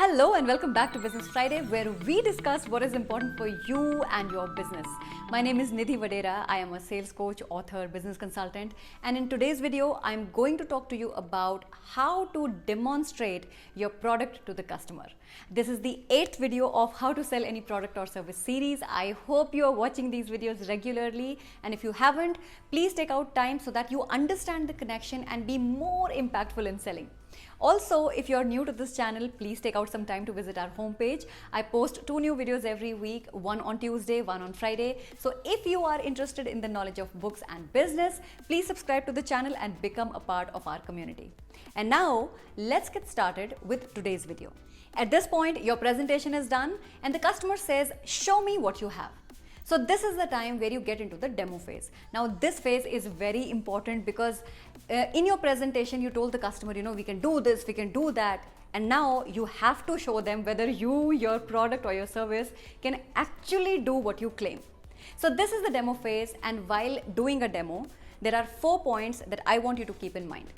Hello and welcome back to Business Friday, where we discuss what is important for you and your business. My name is Nidhi Vadhera. I am a sales coach, author, business consultant, and in today's video, I'm going to talk to you about how to demonstrate your product to the customer. This is the 8th video of how to sell any product or service series. I hope you are watching these videos regularly, and if you haven't, please take out time so that you understand the connection and be more impactful in selling. Also, if you're new to this channel, please take out some time to visit our homepage. I post 2 new videos every week, one on Tuesday, one on Friday. So if you are interested in the knowledge of books and business, please subscribe to the channel and become a part of our community. And now, let's get started with today's video. At this point, your presentation is done and the customer says, "Show me what you have." So this is the time where you get into the demo phase. Now this phase is very important because in your presentation you told the customer, we can do this, we can do that, and now you have to show them whether you, your product or your service can actually do what you claim. So this is the demo phase, and while doing a demo, there are 4 points that I want you to keep in mind.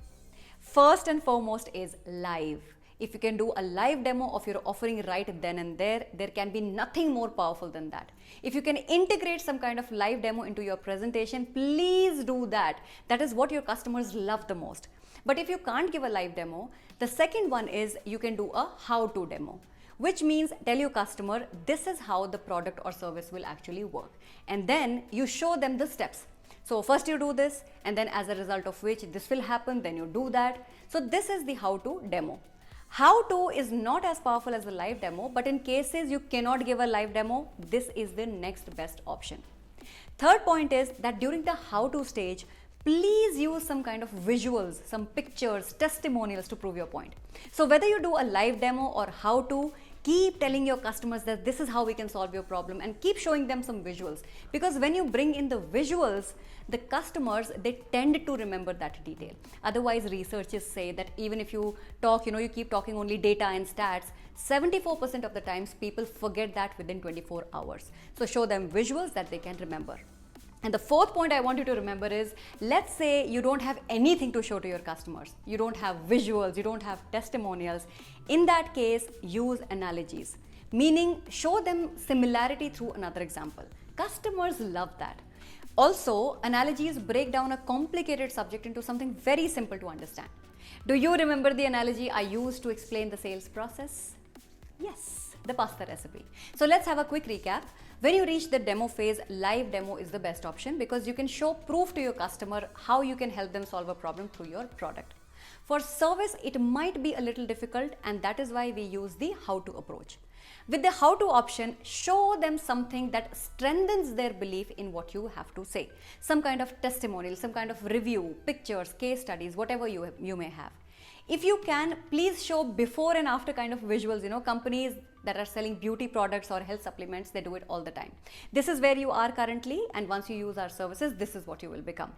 First and foremost is live. If you can do a live demo of your offering right then and there can be nothing more powerful than that. If you can integrate some kind of live demo into your presentation, please do that. That is what your customers love the most. But if you can't give a live demo, the second one is you can do a how-to demo, which means tell your customer this is how the product or service will actually work. And then you show them the steps. So first you do this, and then as a result of which this will happen, then you do that. So this is the how-to demo. How-to is not as powerful as a live demo, but in cases you cannot give a live demo, this is the next best option. Third point is that during the how-to stage, please use some kind of visuals, some pictures, testimonials to prove your point. So whether you do a live demo or how-to, keep telling your customers that this is how we can solve your problem, and keep showing them some visuals, because when you bring in the visuals, the customers, they tend to remember that detail. Otherwise, researchers say that even if you talk, you keep talking only data and stats, 74% of the times people forget that within 24 hours. So show them visuals that they can remember. And the fourth point I want you to remember is, let's say you don't have anything to show to your customers. You don't have visuals, you don't have testimonials. In that case, use analogies, meaning show them similarity through another example. Customers love that. Also, analogies break down a complicated subject into something very simple to understand. Do you remember the analogy I used to explain the sales process? Yes, the pasta recipe. So let's have a quick recap. When you reach the demo phase, live demo is the best option because you can show proof to your customer how you can help them solve a problem through your product. For service, it might be a little difficult, and that is why we use the how-to approach. With the how-to option, show them something that strengthens their belief in what you have to say. Some kind of testimonial, some kind of review, pictures, case studies, whatever you may have. If you can, please show before and after kind of visuals. Companies that are selling beauty products or health supplements, they do it all the time. This is where you are currently, and once you use our services, this is what you will become.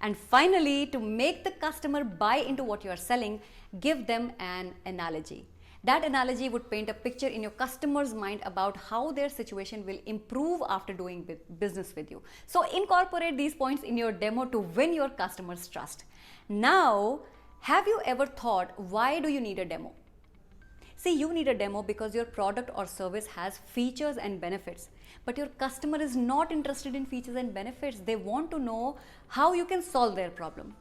And finally, to make the customer buy into what you are selling, give them an analogy. That analogy would paint a picture in your customer's mind about how their situation will improve after doing business with you. So incorporate these points in your demo to win your customers' trust. Now, have you ever thought, why do you need a demo? See, you need a demo because your product or service has features and benefits, but your customer is not interested in features and benefits. They want to know how you can solve their problem.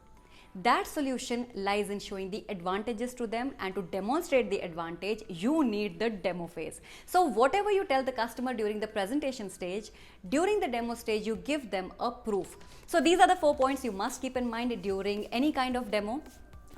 That solution lies in showing the advantages to them, and to demonstrate the advantage, you need the demo phase. So whatever you tell the customer during the presentation stage, during the demo stage, you give them a proof. So these are the 4 points you must keep in mind during any kind of demo.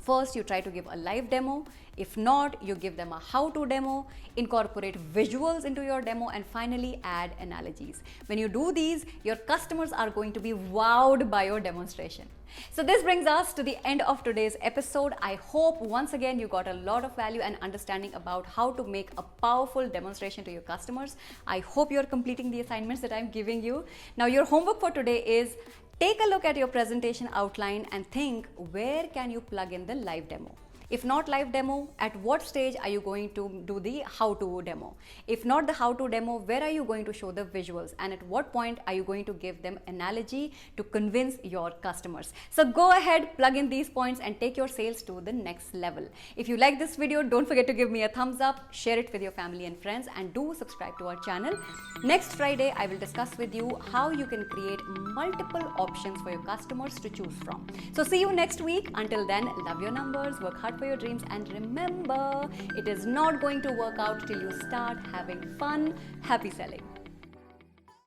First, you try to give a live demo. If not, you give them a how-to demo, incorporate visuals into your demo, and finally add analogies. When you do these, your customers are going to be wowed by your demonstration. So this brings us to the end of today's episode. I hope once again you got a lot of value and understanding about how to make a powerful demonstration to your customers. I hope you're completing the assignments that I'm giving you. Now, your homework for today is, take a look at your presentation outline and think, where can you plug in the live demo? If not live demo, at what stage are you going to do the how-to demo? If not the how-to demo, where are you going to show the visuals? And at what point are you going to give them analogy to convince your customers? So go ahead, plug in these points and take your sales to the next level. If you like this video, don't forget to give me a thumbs up, share it with your family and friends, and do subscribe to our channel. Next Friday, I will discuss with you how you can create multiple options for your customers to choose from. So see you next week. Until then, love your numbers, work hard for your dreams, and remember, it is not going to work out till you start having fun. Happy selling.